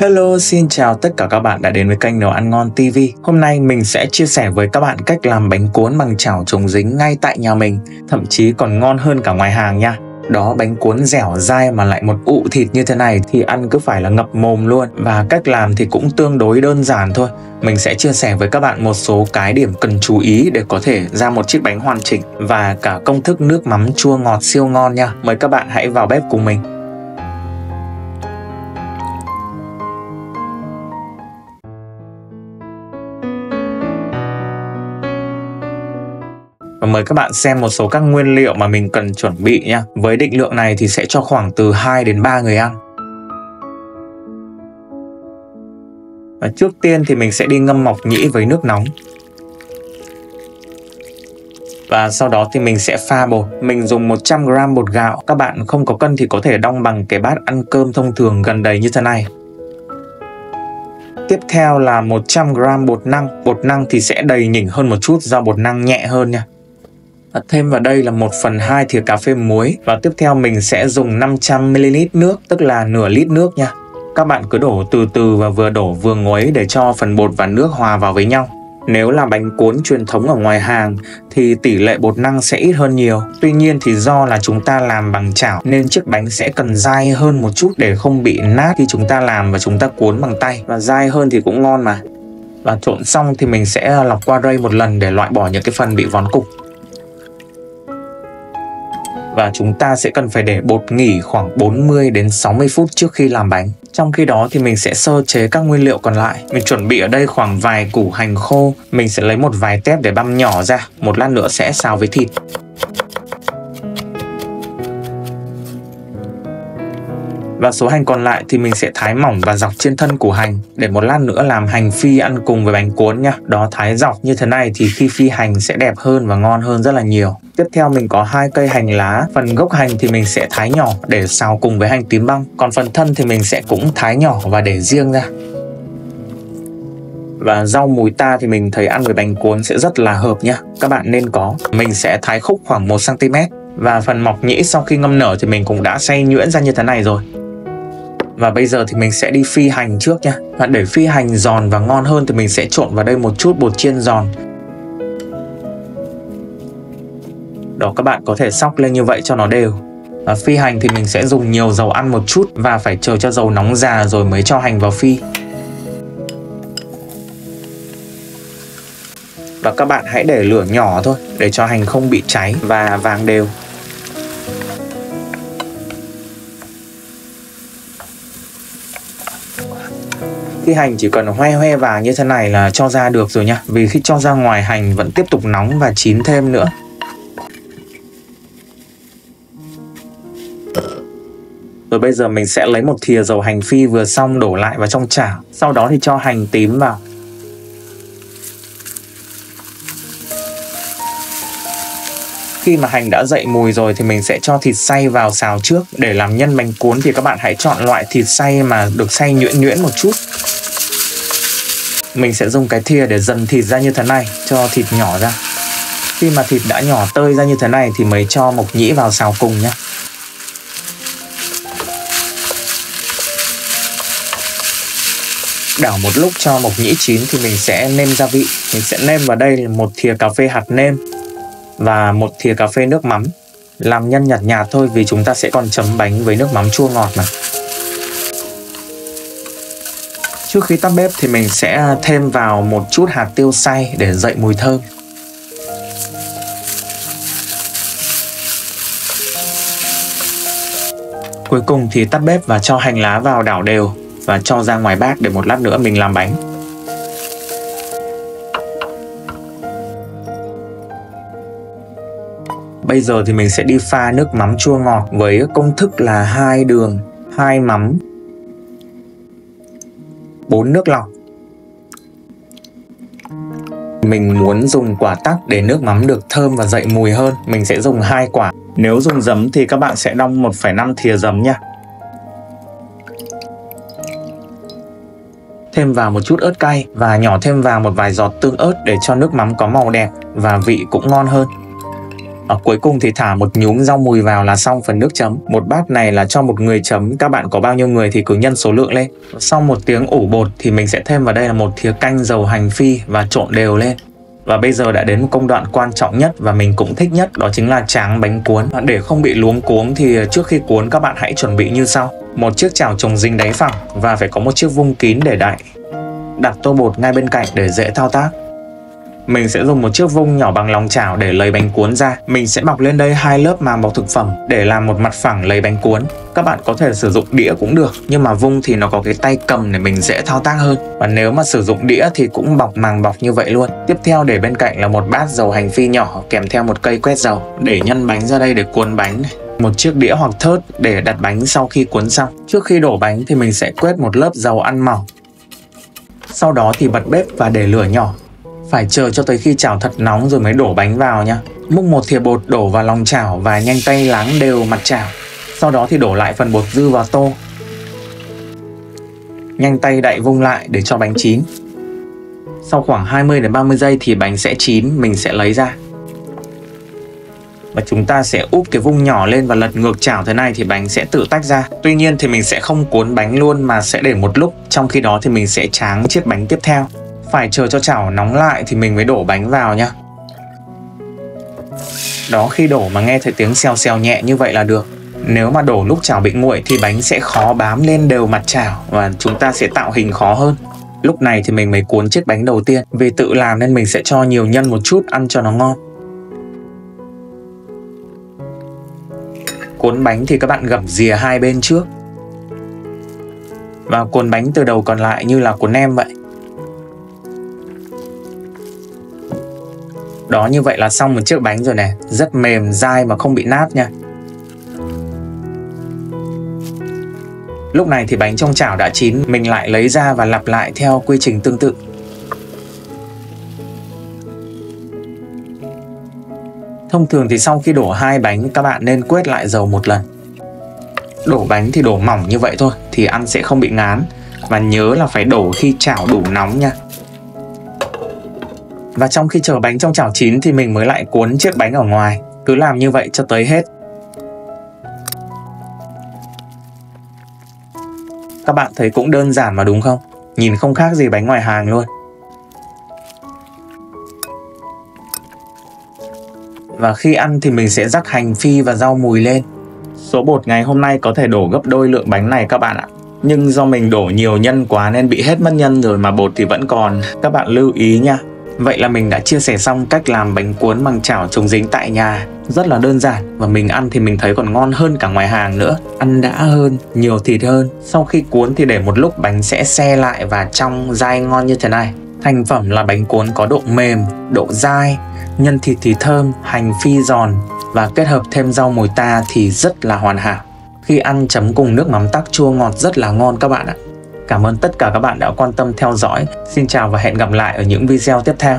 Hello, xin chào tất cả các bạn đã đến với kênh Nấu Ăn Ngon TV. Hôm nay mình sẽ chia sẻ với các bạn cách làm bánh cuốn bằng chảo chống dính ngay tại nhà mình, thậm chí còn ngon hơn cả ngoài hàng nha. Đó, bánh cuốn dẻo dai mà lại một ụ thịt như thế này thì ăn cứ phải là ngập mồm luôn. Và cách làm thì cũng tương đối đơn giản thôi. Mình sẽ chia sẻ với các bạn một số cái điểm cần chú ý để có thể ra một chiếc bánh hoàn chỉnh và cả công thức nước mắm chua ngọt siêu ngon nha. Mời các bạn hãy vào bếp cùng mình. Và mời các bạn xem một số các nguyên liệu mà mình cần chuẩn bị nha. Với định lượng này thì sẽ cho khoảng từ 2 đến 3 người ăn. Và trước tiên thì mình sẽ đi ngâm mộc nhĩ với nước nóng. Và sau đó thì mình sẽ pha bột. Mình dùng 100g bột gạo. Các bạn không có cân thì có thể đong bằng cái bát ăn cơm thông thường gần đầy như thế này. Tiếp theo là 100g bột năng. Bột năng thì sẽ đầy nhỉnh hơn một chút do bột năng nhẹ hơn nha. Thêm vào đây là 1/2 thìa cà phê muối. Và tiếp theo mình sẽ dùng 500ml nước, tức là nửa lít nước nha. Các bạn cứ đổ từ từ và vừa đổ vừa nguấy để cho phần bột và nước hòa vào với nhau. Nếu là bánh cuốn truyền thống ở ngoài hàng thì tỷ lệ bột năng sẽ ít hơn nhiều. Tuy nhiên thì do là chúng ta làm bằng chảo nên chiếc bánh sẽ cần dai hơn một chút để không bị nát khi chúng ta làm và chúng ta cuốn bằng tay. Và dai hơn thì cũng ngon mà. Và trộn xong thì mình sẽ lọc qua rây một lần để loại bỏ những cái phần bị vón cục. Và chúng ta sẽ cần phải để bột nghỉ khoảng 40 đến 60 phút trước khi làm bánh. Trong khi đó thì mình sẽ sơ chế các nguyên liệu còn lại. Mình chuẩn bị ở đây khoảng vài củ hành khô. Mình sẽ lấy một vài tép để băm nhỏ ra. Một lát nữa sẽ xào với thịt. Và số hành còn lại thì mình sẽ thái mỏng và dọc trên thân củ hành để một lát nữa làm hành phi ăn cùng với bánh cuốn nha. Đó, thái dọc như thế này thì khi phi hành sẽ đẹp hơn và ngon hơn rất là nhiều. Tiếp theo mình có 2 cây hành lá. Phần gốc hành thì mình sẽ thái nhỏ để xào cùng với hành tím băm. Còn phần thân thì mình sẽ cũng thái nhỏ và để riêng ra. Và rau mùi ta thì mình thấy ăn với bánh cuốn sẽ rất là hợp nha. Các bạn nên có. Mình sẽ thái khúc khoảng 1cm. Và phần mộc nhĩ sau khi ngâm nở thì mình cũng đã xay nhuyễn ra như thế này rồi. Và bây giờ thì mình sẽ đi phi hành trước nha. Và để phi hành giòn và ngon hơn thì mình sẽ trộn vào đây một chút bột chiên giòn. Đó, các bạn có thể xóc lên như vậy cho nó đều. Và phi hành thì mình sẽ dùng nhiều dầu ăn một chút và phải chờ cho dầu nóng già rồi mới cho hành vào phi. Và các bạn hãy để lửa nhỏ thôi để cho hành không bị cháy và vàng đều. Khi hành chỉ cần hoe hoe vàng như thế này là cho ra được rồi nha. Vì khi cho ra ngoài hành vẫn tiếp tục nóng và chín thêm nữa. Rồi bây giờ mình sẽ lấy một thìa dầu hành phi vừa xong đổ lại vào trong chảo. Sau đó thì cho hành tím vào. Khi mà hành đã dậy mùi rồi thì mình sẽ cho thịt xay vào xào trước. Để làm nhân bánh cuốn thì các bạn hãy chọn loại thịt xay mà được xay nhuyễn nhuyễn một chút. Mình sẽ dùng cái thìa để dần thịt ra như thế này, cho thịt nhỏ ra. Khi mà thịt đã nhỏ tơi ra như thế này thì mới cho mộc nhĩ vào xào cùng nhé. Đảo một lúc cho mộc nhĩ chín thì mình sẽ nêm gia vị. Mình sẽ nêm vào đây là 1 thìa cà phê hạt nêm và 1 thìa cà phê nước mắm. Làm nhân nhạt nhạt thôi vì chúng ta sẽ còn chấm bánh với nước mắm chua ngọt mà. Trước khi tắt bếp thì mình sẽ thêm vào một chút hạt tiêu xay để dậy mùi thơm. Cuối cùng thì tắt bếp và cho hành lá vào đảo đều và cho ra ngoài bát để một lát nữa mình làm bánh. Bây giờ thì mình sẽ đi pha nước mắm chua ngọt với công thức là 2 đường, 2 mắm, 4 nước lọc. Mình muốn dùng quả tắc để nước mắm được thơm và dậy mùi hơn. Mình sẽ dùng 2 quả. Nếu dùng giấm thì các bạn sẽ đong 1,5 thìa giấm nha. Thêm vào một chút ớt cay và nhỏ thêm vào một vài giọt tương ớt để cho nước mắm có màu đẹp và vị cũng ngon hơn. Ở cuối cùng thì thả một nhúm rau mùi vào là xong phần nước chấm. Một bát này là cho một người chấm, các bạn có bao nhiêu người thì cứ nhân số lượng lên. Sau một tiếng ủ bột thì mình sẽ thêm vào đây là một thìa canh dầu hành phi và trộn đều lên. Và bây giờ đã đến một công đoạn quan trọng nhất và mình cũng thích nhất, đó chính là tráng bánh cuốn. Để không bị luống cuống thì trước khi cuốn các bạn hãy chuẩn bị như sau: một chiếc chảo chống dính đáy phẳng và phải có một chiếc vung kín để đậy. Đặt tô bột ngay bên cạnh để dễ thao tác. Mình sẽ dùng một chiếc vung nhỏ bằng lòng chảo để lấy bánh cuốn ra. Mình sẽ bọc lên đây 2 lớp màng bọc thực phẩm để làm một mặt phẳng lấy bánh cuốn. Các bạn có thể sử dụng đĩa cũng được, nhưng mà vung thì nó có cái tay cầm để mình dễ thao tác hơn. Và nếu mà sử dụng đĩa thì cũng bọc màng bọc như vậy luôn. Tiếp theo để bên cạnh là một bát dầu hành phi nhỏ kèm theo một cây quét dầu để nhân bánh ra đây để cuốn bánh này. Một chiếc đĩa hoặc thớt để đặt bánh sau khi cuốn xong. Trước khi đổ bánh thì mình sẽ quét một lớp dầu ăn mỏng. Sau đó thì bật bếp và để lửa nhỏ. Phải chờ cho tới khi chảo thật nóng rồi mới đổ bánh vào nha. Múc một thìa bột đổ vào lòng chảo và nhanh tay láng đều mặt chảo. Sau đó thì đổ lại phần bột dư vào tô. Nhanh tay đậy vung lại để cho bánh chín. Sau khoảng 20 đến 30 giây thì bánh sẽ chín, mình sẽ lấy ra. Và chúng ta sẽ úp cái vung nhỏ lên và lật ngược chảo thế này thì bánh sẽ tự tách ra. Tuy nhiên thì mình sẽ không cuốn bánh luôn mà sẽ để một lúc. Trong khi đó thì mình sẽ tráng chiếc bánh tiếp theo. Phải chờ cho chảo nóng lại thì mình mới đổ bánh vào nha. Đó, khi đổ mà nghe thấy tiếng xèo xèo nhẹ như vậy là được. Nếu mà đổ lúc chảo bị nguội thì bánh sẽ khó bám lên đều mặt chảo và chúng ta sẽ tạo hình khó hơn. Lúc này thì mình mới cuốn chiếc bánh đầu tiên. Vì tự làm nên mình sẽ cho nhiều nhân một chút ăn cho nó ngon. Cuốn bánh thì các bạn gập rìa hai bên trước. Và cuốn bánh từ đầu còn lại như là cuốn nem vậy. Đó, như vậy là xong một chiếc bánh rồi này. Rất mềm, dai mà không bị nát nha. Lúc này thì bánh trong chảo đã chín. Mình lại lấy ra và lặp lại theo quy trình tương tự. Thông thường thì sau khi đổ 2 bánh các bạn nên quét lại dầu một lần. Đổ bánh thì đổ mỏng như vậy thôi thì ăn sẽ không bị ngán. Và nhớ là phải đổ khi chảo đủ nóng nha. Và trong khi chờ bánh trong chảo chín thì mình mới lại cuốn chiếc bánh ở ngoài. Cứ làm như vậy cho tới hết. Các bạn thấy cũng đơn giản mà đúng không? Nhìn không khác gì bánh ngoài hàng luôn. Và khi ăn thì mình sẽ rắc hành phi và rau mùi lên. Số bột ngày hôm nay có thể đổ gấp đôi lượng bánh này các bạn ạ. Nhưng do mình đổ nhiều nhân quá nên bị hết mất nhân rồi mà bột thì vẫn còn. Các bạn lưu ý nha. Vậy là mình đã chia sẻ xong cách làm bánh cuốn bằng chảo chống dính tại nhà. Rất là đơn giản và mình ăn thì mình thấy còn ngon hơn cả ngoài hàng nữa. Ăn đã hơn, nhiều thịt hơn. Sau khi cuốn thì để một lúc bánh sẽ se lại và trong dai ngon như thế này. Thành phẩm là bánh cuốn có độ mềm, độ dai, nhân thịt thì thơm, hành phi giòn và kết hợp thêm rau mồi ta thì rất là hoàn hảo. Khi ăn chấm cùng nước mắm tắc chua ngọt rất là ngon các bạn ạ. Cảm ơn tất cả các bạn đã quan tâm theo dõi. Xin chào và hẹn gặp lại ở những video tiếp theo.